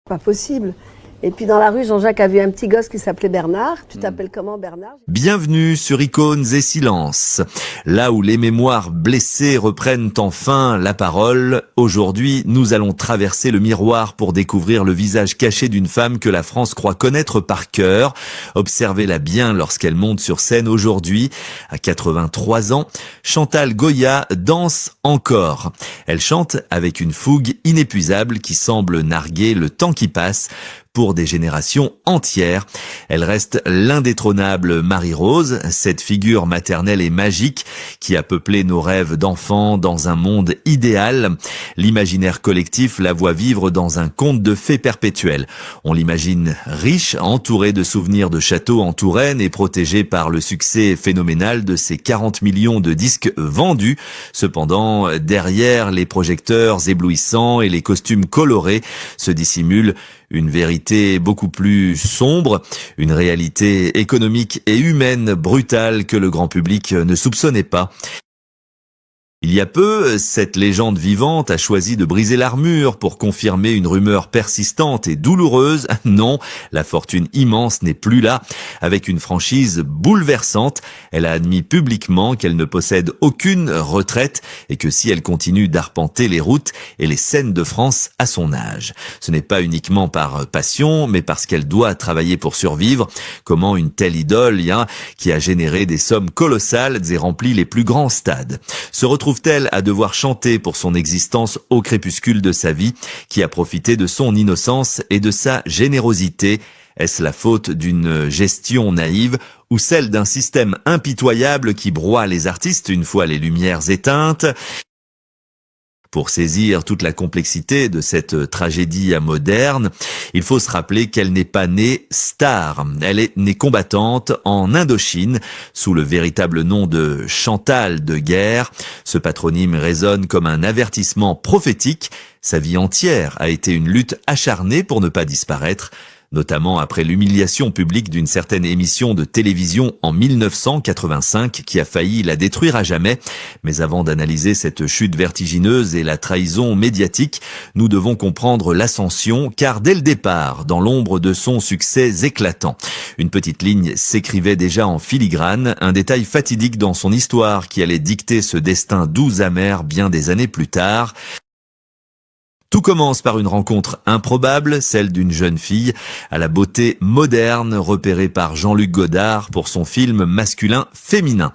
Pas possible. Et puis dans la rue, Jean-Jacques a vu un petit gosse qui s'appelait Bernard. Tu t'appelles comment, Bernard? Bienvenue sur Icônes et Silences, là où les mémoires blessées reprennent enfin la parole. Aujourd'hui, nous allons traverser le miroir pour découvrir le visage caché d'une femme que la France croit connaître par cœur. Observez-la bien lorsqu'elle monte sur scène aujourd'hui. À 83 ans, Chantal Goya danse encore. Elle chante avec une fougue inépuisable qui semble narguer le temps qui passe. Pour des générations entières, elle reste l'indétrônable Marie-Rose, cette figure maternelle et magique qui a peuplé nos rêves d'enfants dans un monde idéal. L'imaginaire collectif la voit vivre dans un conte de fées perpétuel. On l'imagine riche, entourée de souvenirs de châteaux en Touraine et protégée par le succès phénoménal de ses 40 millions de disques vendus. Cependant, derrière les projecteurs éblouissants et les costumes colorés se dissimule une vérité beaucoup plus sombre, une réalité économique et humaine brutale que le grand public ne soupçonnait pas. Il y a peu, cette légende vivante a choisi de briser l'armure pour confirmer une rumeur persistante et douloureuse. Non, la fortune immense n'est plus là. Avec une franchise bouleversante, elle a admis publiquement qu'elle ne possède aucune retraite et que si elle continue d'arpenter les routes et les scènes de France à son âge. Ce n'est pas uniquement par passion, mais parce qu'elle doit travailler pour survivre. Comment une telle idole, qui a généré des sommes colossales et rempli les plus grands stades, se retrouve-t-elle à devoir chanter pour son existence au crépuscule de sa vie, qui a profité de son innocence et de sa générosité? Est-ce la faute d'une gestion naïve ou celle d'un système impitoyable qui broie les artistes une fois les lumières éteintes? Pour saisir toute la complexité de cette tragédie moderne, il faut se rappeler qu'elle n'est pas née star. Elle est née combattante en Indochine, sous le véritable nom de Chantal de Guerre. Ce patronyme résonne comme un avertissement prophétique. Sa vie entière a été une lutte acharnée pour ne pas disparaître, notamment après l'humiliation publique d'une certaine émission de télévision en 1985 qui a failli la détruire à jamais. Mais avant d'analyser cette chute vertigineuse et la trahison médiatique, nous devons comprendre l'ascension, car dès le départ, dans l'ombre de son succès éclatant, une petite ligne s'écrivait déjà en filigrane, un détail fatidique dans son histoire qui allait dicter ce destin doux amer bien des années plus tard. Tout commence par une rencontre improbable, celle d'une jeune fille à la beauté moderne repérée par Jean-Luc Godard pour son film masculin féminin,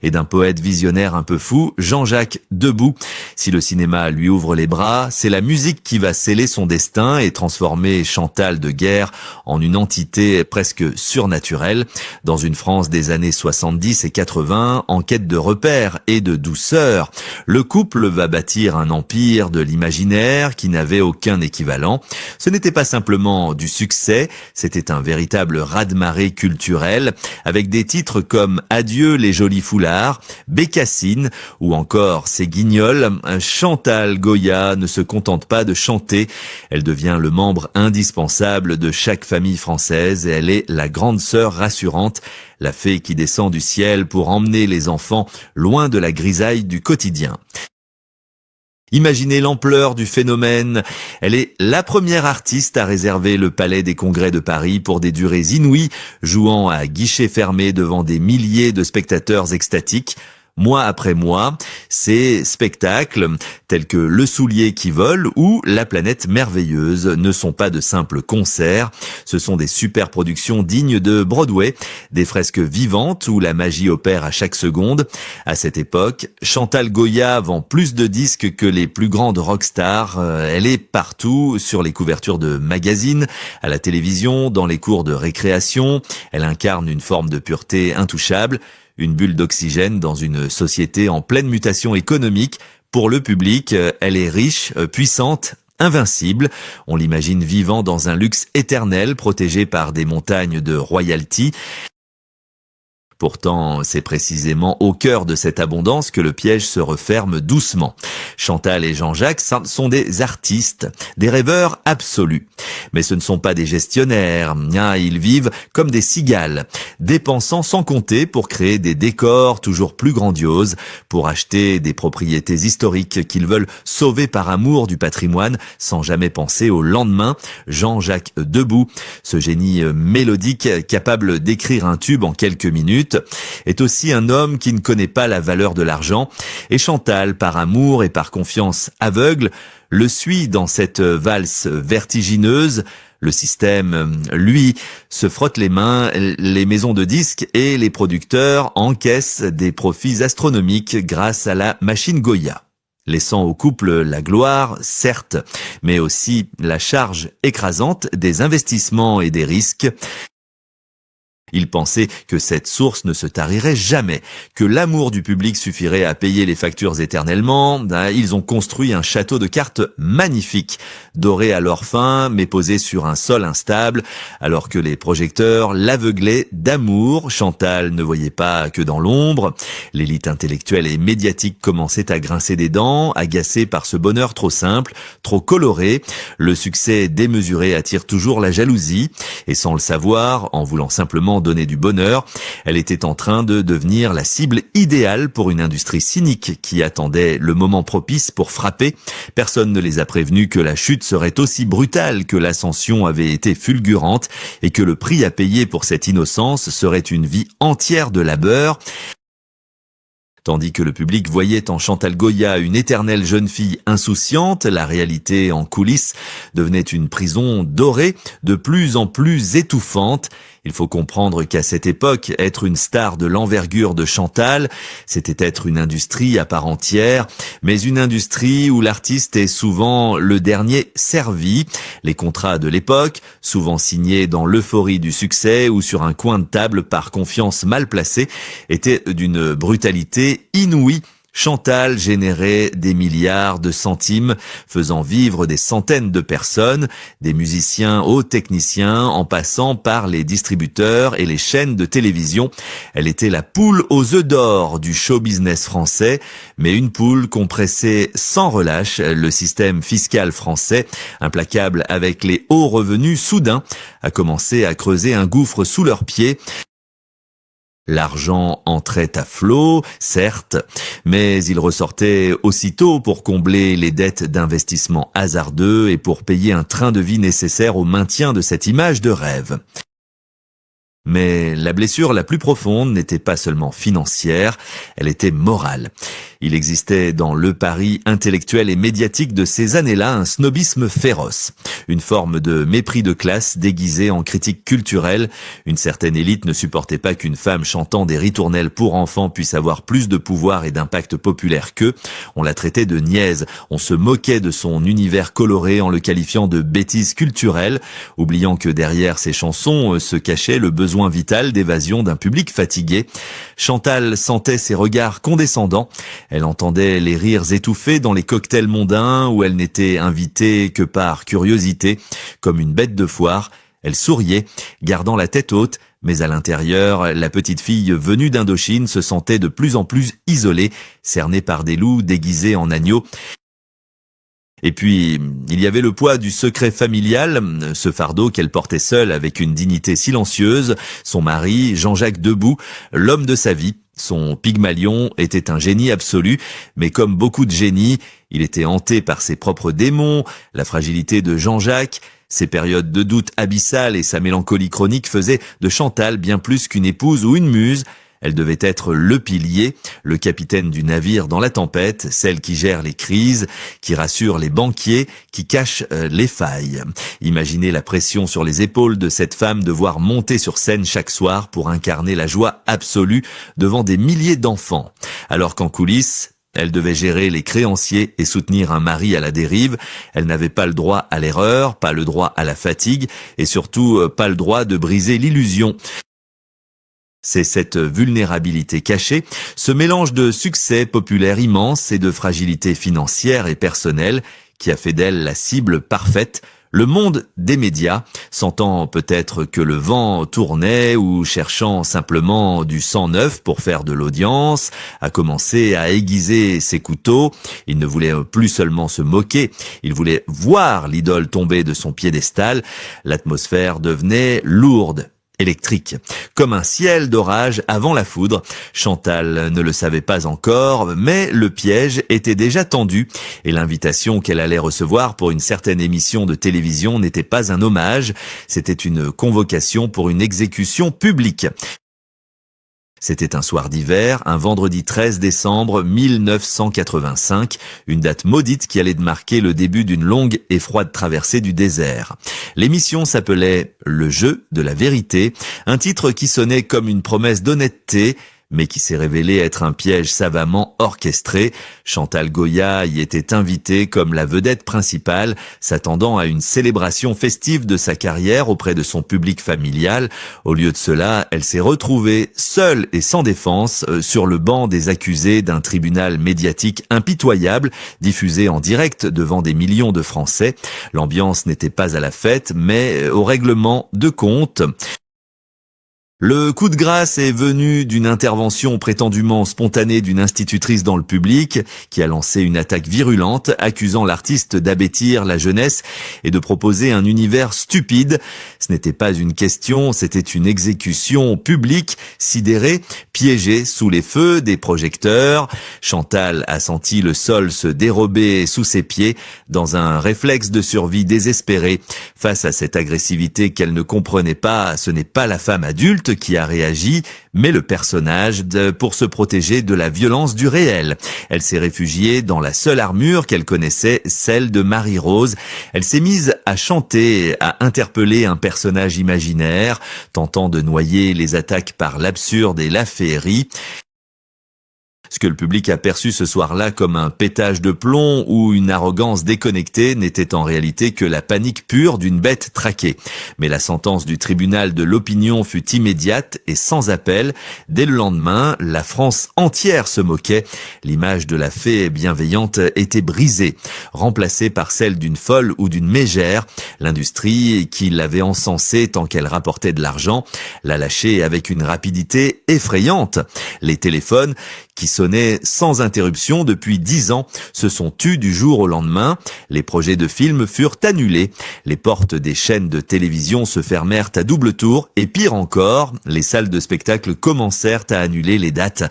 et d'un poète visionnaire un peu fou, Jean-Jacques Debout. Si le cinéma lui ouvre les bras, c'est la musique qui va sceller son destin et transformer Chantal de Guerre en une entité presque surnaturelle. Dans une France des années 70 et 80, en quête de repères et de douceur, le couple va bâtir un empire de l'imaginaire qui n'avait aucun équivalent. Ce n'était pas simplement du succès, c'était un véritable raz-de-marée culturel, avec des titres comme Adieu les jolis foulards, Bécassine ou encore Ces guignols. Chantal Goya ne se contente pas de chanter, elle devient le membre indispensable de chaque famille française et elle est la grande sœur rassurante, la fée qui descend du ciel pour emmener les enfants loin de la grisaille du quotidien. Imaginez l'ampleur du phénomène. Elle est la première artiste à réserver le Palais des Congrès de Paris pour des durées inouïes, jouant à guichets fermés devant des milliers de spectateurs extatiques. Mois après mois, ces spectacles, tels que Le Soulier qui vole ou La Planète Merveilleuse, ne sont pas de simples concerts. Ce sont des super productions dignes de Broadway, des fresques vivantes où la magie opère à chaque seconde. À cette époque, Chantal Goya vend plus de disques que les plus grandes rockstars. Elle est partout, sur les couvertures de magazines, à la télévision, dans les cours de récréation. Elle incarne une forme de pureté intouchable. Une bulle d'oxygène dans une société en pleine mutation économique. Pour le public, elle est riche, puissante, invincible. On l'imagine vivant dans un luxe éternel, protégé par des montagnes de royalty. Pourtant, c'est précisément au cœur de cette abondance que le piège se referme doucement. Chantal et Jean-Jacques sont des artistes, des rêveurs absolus. Mais ce ne sont pas des gestionnaires, ils vivent comme des cigales, dépensant sans compter pour créer des décors toujours plus grandioses, pour acheter des propriétés historiques qu'ils veulent sauver par amour du patrimoine, sans jamais penser au lendemain. Jean-Jacques Debout, ce génie mélodique capable d'écrire un tube en quelques minutes, est aussi un homme qui ne connaît pas la valeur de l'argent. Et Chantal, par amour et par confiance aveugle, le suit dans cette valse vertigineuse. Le système, lui, se frotte les mains, les maisons de disques et les producteurs encaissent des profits astronomiques grâce à la machine Goya, laissant au couple la gloire, certes, mais aussi la charge écrasante des investissements et des risques. Ils pensaient que cette source ne se tarirait jamais, que l'amour du public suffirait à payer les factures éternellement. Ils ont construit un château de cartes magnifique, doré à leur fin, mais posé sur un sol instable, alors que les projecteurs l'aveuglaient d'amour. Chantal ne voyait pas que dans l'ombre. L'élite intellectuelle et médiatique commençait à grincer des dents, agacée par ce bonheur trop simple, trop coloré. Le succès démesuré attire toujours la jalousie, et sans le savoir, en voulant simplement donner du bonheur, elle était en train de devenir la cible idéale pour une industrie cynique qui attendait le moment propice pour frapper. Personne ne les a prévenus que la chute serait aussi brutale que l'ascension avait été fulgurante et que le prix à payer pour cette innocence serait une vie entière de labeur. Tandis que le public voyait en Chantal Goya une éternelle jeune fille insouciante, la réalité en coulisses devenait une prison dorée, de plus en plus étouffante. Il faut comprendre qu'à cette époque, être une star de l'envergure de Chantal, c'était être une industrie à part entière, mais une industrie où l'artiste est souvent le dernier servi. Les contrats de l'époque, souvent signés dans l'euphorie du succès ou sur un coin de table par confiance mal placée, étaient d'une brutalité inouïe. Chantal générait des milliards de centimes, faisant vivre des centaines de personnes, des musiciens aux techniciens, en passant par les distributeurs et les chaînes de télévision. Elle était la poule aux œufs d'or du show business français, mais une poule qu'on pressait sans relâche. Le système fiscal français, implacable avec les hauts revenus soudains, a commencé à creuser un gouffre sous leurs pieds. L'argent entrait à flot, certes, mais il ressortait aussitôt pour combler les dettes d'investissement hasardeux et pour payer un train de vie nécessaire au maintien de cette image de rêve. Mais la blessure la plus profonde n'était pas seulement financière, elle était morale. Il existait dans le Paris intellectuel et médiatique de ces années-là un snobisme féroce, une forme de mépris de classe déguisé en critique culturelle. Une certaine élite ne supportait pas qu'une femme chantant des ritournelles pour enfants puisse avoir plus de pouvoir et d'impact populaire qu'eux. On la traitait de niaise, on se moquait de son univers coloré en le qualifiant de bêtise culturelle, oubliant que derrière ces chansons se cachait le besoin vital d'évasion d'un public fatigué. Chantal sentait ses regards condescendants. Elle entendait les rires étouffés dans les cocktails mondains où elle n'était invitée que par curiosité. Comme une bête de foire, elle souriait, gardant la tête haute, mais à l'intérieur, la petite fille venue d'Indochine se sentait de plus en plus isolée, cernée par des loups déguisés en agneaux. Et puis, il y avait le poids du secret familial, ce fardeau qu'elle portait seule avec une dignité silencieuse. Son mari, Jean-Jacques Debout, l'homme de sa vie. Son Pygmalion était un génie absolu, mais comme beaucoup de génies, il était hanté par ses propres démons, la fragilité de Jean-Jacques. Ses périodes de doute abyssal et sa mélancolie chronique faisaient de Chantal bien plus qu'une épouse ou une muse. Elle devait être le pilier, le capitaine du navire dans la tempête, celle qui gère les crises, qui rassure les banquiers, qui cache les failles. Imaginez la pression sur les épaules de cette femme de voir monter sur scène chaque soir pour incarner la joie absolue devant des milliers d'enfants. Alors qu'en coulisses, elle devait gérer les créanciers et soutenir un mari à la dérive. Elle n'avait pas le droit à l'erreur, pas le droit à la fatigue et surtout pas le droit de briser l'illusion. C'est cette vulnérabilité cachée, ce mélange de succès populaire immense et de fragilité financière et personnelle qui a fait d'elle la cible parfaite, le monde des médias, sentant peut-être que le vent tournait ou cherchant simplement du sang neuf pour faire de l'audience, a commencé à aiguiser ses couteaux. Il ne voulait plus seulement se moquer, il voulait voir l'idole tomber de son piédestal. L'atmosphère devenait lourde, électrique, comme un ciel d'orage avant la foudre. Chantal ne le savait pas encore, mais le piège était déjà tendu et l'invitation qu'elle allait recevoir pour une certaine émission de télévision n'était pas un hommage, c'était une convocation pour une exécution publique. C'était un soir d'hiver, un vendredi 13 décembre 1985, une date maudite qui allait marquer le début d'une longue et froide traversée du désert. L'émission s'appelait « Le jeu de la vérité », un titre qui sonnait comme une promesse d'honnêteté, mais qui s'est révélé être un piège savamment orchestré. Chantal Goya y était invitée comme la vedette principale, s'attendant à une célébration festive de sa carrière auprès de son public familial. Au lieu de cela, elle s'est retrouvée seule et sans défense sur le banc des accusés d'un tribunal médiatique impitoyable, diffusé en direct devant des millions de Français. L'ambiance n'était pas à la fête, mais au règlement de compte. Le coup de grâce est venu d'une intervention prétendument spontanée d'une institutrice dans le public qui a lancé une attaque virulente accusant l'artiste d'abêtir la jeunesse et de proposer un univers stupide. Ce n'était pas une question, c'était une exécution publique, sidérée, piégée sous les feux des projecteurs. Chantal a senti le sol se dérober sous ses pieds dans un réflexe de survie désespéré. Face à cette agressivité qu'elle ne comprenait pas, ce n'est pas la femme adulte qui a réagi, mais le personnage pour se protéger de la violence du réel. Elle s'est réfugiée dans la seule armure qu'elle connaissait, celle de Marie-Rose. Elle s'est mise à chanter, à interpeller un personnage imaginaire, tentant de noyer les attaques par l'absurde et la féerie. Ce que le public a perçu ce soir-là comme un pétage de plomb ou une arrogance déconnectée n'était en réalité que la panique pure d'une bête traquée. Mais la sentence du tribunal de l'opinion fut immédiate et sans appel. Dès le lendemain, la France entière se moquait. L'image de la fée bienveillante était brisée, remplacée par celle d'une folle ou d'une mégère. L'industrie, qui l'avait encensée tant qu'elle rapportait de l'argent, l'a lâchée avec une rapidité effrayante. Les téléphones, qui sonnaient sans interruption depuis 10 ans, se sont tus du jour au lendemain. Les projets de films furent annulés. Les portes des chaînes de télévision se fermèrent à double tour et pire encore, les salles de spectacle commencèrent à annuler les dates.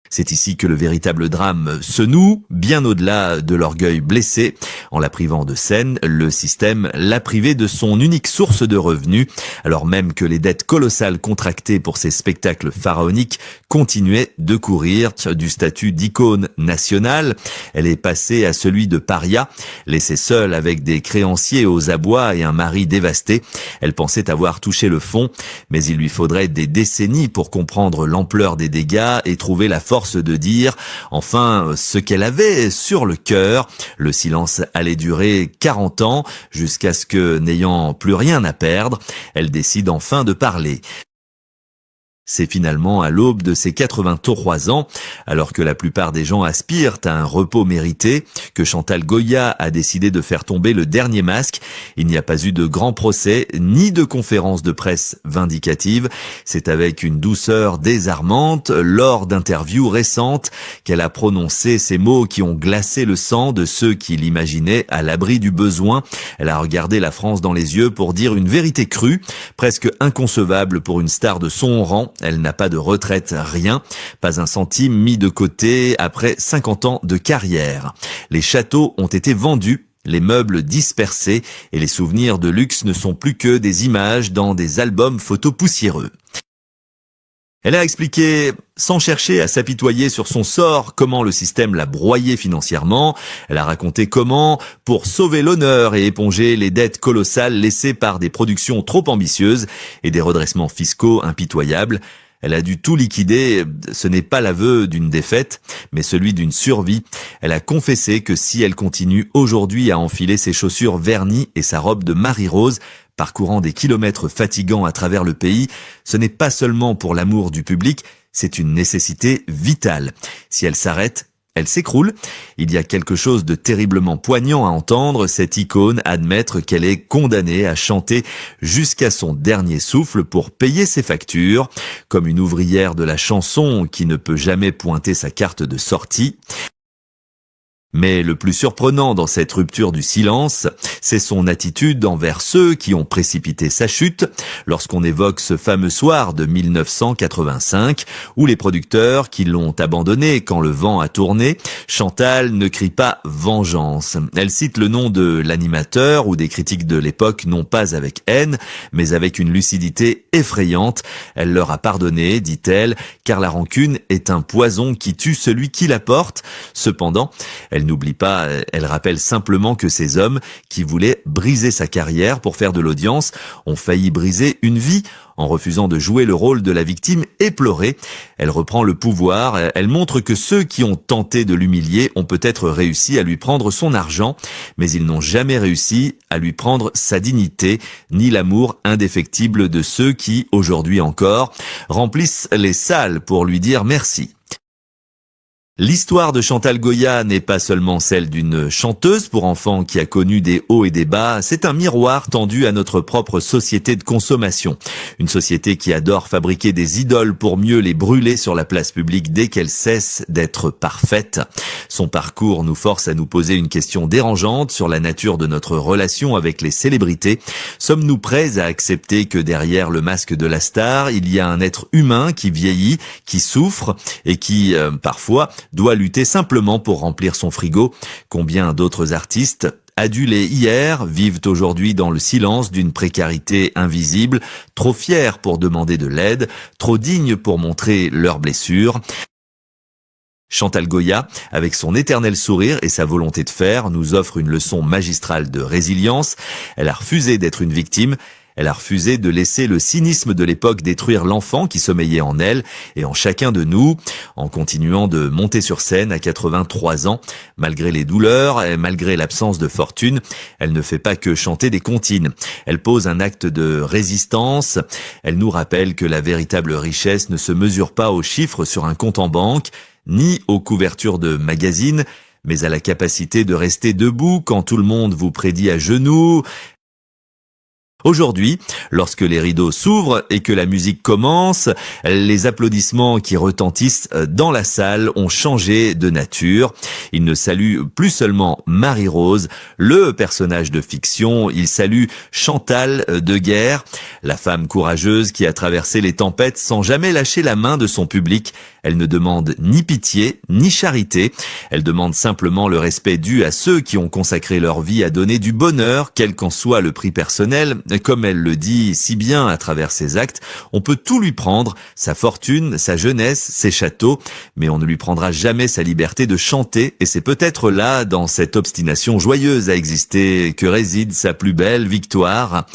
C'est ici que le véritable drame se noue, bien au-delà de l'orgueil blessé. En la privant de scène, le système l'a privé de son unique source de revenus, alors même que les dettes colossales contractées pour ces spectacles pharaoniques continuaient de courir du statut d'icône nationale. Elle est passée à celui de paria, laissée seule avec des créanciers aux abois et un mari dévasté. Elle pensait avoir touché le fond, mais il lui faudrait des décennies pour comprendre l'ampleur des dégâts et trouver la force de dire enfin ce qu'elle avait sur le cœur. Le silence allait durer 40 ans jusqu'à ce que, n'ayant plus rien à perdre, elle décide enfin de parler. C'est finalement à l'aube de ses 83 ans, alors que la plupart des gens aspirent à un repos mérité, que Chantal Goya a décidé de faire tomber le dernier masque. Il n'y a pas eu de grand procès, ni de conférence de presse vindicative. C'est avec une douceur désarmante, lors d'interviews récentes, qu'elle a prononcé ces mots qui ont glacé le sang de ceux qui l'imaginaient à l'abri du besoin. Elle a regardé la France dans les yeux pour dire une vérité crue, presque inconcevable pour une star de son rang. Elle n'a pas de retraite, rien, pas un centime mis de côté après 50 ans de carrière. Les châteaux ont été vendus, les meubles dispersés et les souvenirs de luxe ne sont plus que des images dans des albums photos poussiéreux. Elle a expliqué, sans chercher à s'apitoyer sur son sort, comment le système l'a broyée financièrement. Elle a raconté comment, pour sauver l'honneur et éponger les dettes colossales laissées par des productions trop ambitieuses et des redressements fiscaux impitoyables, elle a dû tout liquider. Ce n'est pas l'aveu d'une défaite, mais celui d'une survie. Elle a confessé que si elle continue aujourd'hui à enfiler ses chaussures vernies et sa robe de Marie-Rose, parcourant des kilomètres fatigants à travers le pays, ce n'est pas seulement pour l'amour du public, c'est une nécessité vitale. Si elle s'arrête, elle s'écroule. Il y a quelque chose de terriblement poignant à entendre cette icône admettre qu'elle est condamnée à chanter jusqu'à son dernier souffle pour payer ses factures, comme une ouvrière de la chanson qui ne peut jamais pointer sa carte de sortie. Mais le plus surprenant dans cette rupture du silence, c'est son attitude envers ceux qui ont précipité sa chute lorsqu'on évoque ce fameux soir de 1985 où les producteurs qui l'ont abandonné quand le vent a tourné, Chantal ne crie pas vengeance. Elle cite le nom de l'animateur ou des critiques de l'époque non pas avec haine, mais avec une lucidité effrayante. Elle leur a pardonné, dit-elle, car la rancune est un poison qui tue celui qui la porte. Cependant, elle n'oublie pas, elle rappelle simplement que ces hommes qui voulaient briser sa carrière pour faire de l'audience ont failli briser une vie en refusant de jouer le rôle de la victime éplorée. Elle reprend le pouvoir, elle montre que ceux qui ont tenté de l'humilier ont peut-être réussi à lui prendre son argent, mais ils n'ont jamais réussi à lui prendre sa dignité, ni l'amour indéfectible de ceux qui, aujourd'hui encore, remplissent les salles pour lui dire merci. L'histoire de Chantal Goya n'est pas seulement celle d'une chanteuse pour enfants qui a connu des hauts et des bas, c'est un miroir tendu à notre propre société de consommation. Une société qui adore fabriquer des idoles pour mieux les brûler sur la place publique dès qu'elles cessent d'être parfaites. Son parcours nous force à nous poser une question dérangeante sur la nature de notre relation avec les célébrités. Sommes-nous prêts à accepter que derrière le masque de la star, il y a un être humain qui vieillit, qui souffre et qui, parfois, doit lutter simplement pour remplir son frigo? Combien d'autres artistes, adulés hier, vivent aujourd'hui dans le silence d'une précarité invisible, trop fiers pour demander de l'aide, trop dignes pour montrer leurs blessures? Chantal Goya, avec son éternel sourire et sa volonté de faire, nous offre une leçon magistrale de résilience. Elle a refusé d'être une victime. Elle a refusé de laisser le cynisme de l'époque détruire l'enfant qui sommeillait en elle et en chacun de nous, en continuant de monter sur scène à 83 ans. Malgré les douleurs et malgré l'absence de fortune, elle ne fait pas que chanter des comptines. Elle pose un acte de résistance. Elle nous rappelle que la véritable richesse ne se mesure pas aux chiffres sur un compte en banque, ni aux couvertures de magazines, mais à la capacité de rester debout quand tout le monde vous prédit à genoux. Aujourd'hui, lorsque les rideaux s'ouvrent et que la musique commence, les applaudissements qui retentissent dans la salle ont changé de nature. Ils ne saluent plus seulement Marie-Rose, le personnage de fiction, ils saluent Chantal de Guerre, la femme courageuse qui a traversé les tempêtes sans jamais lâcher la main de son public. Elle ne demande ni pitié, ni charité. Elle demande simplement le respect dû à ceux qui ont consacré leur vie à donner du bonheur, quel qu'en soit le prix personnel. Comme elle le dit si bien à travers ses actes, on peut tout lui prendre, sa fortune, sa jeunesse, ses châteaux, mais on ne lui prendra jamais sa liberté de chanter, et c'est peut-être là, dans cette obstination joyeuse à exister, que réside sa plus belle victoire.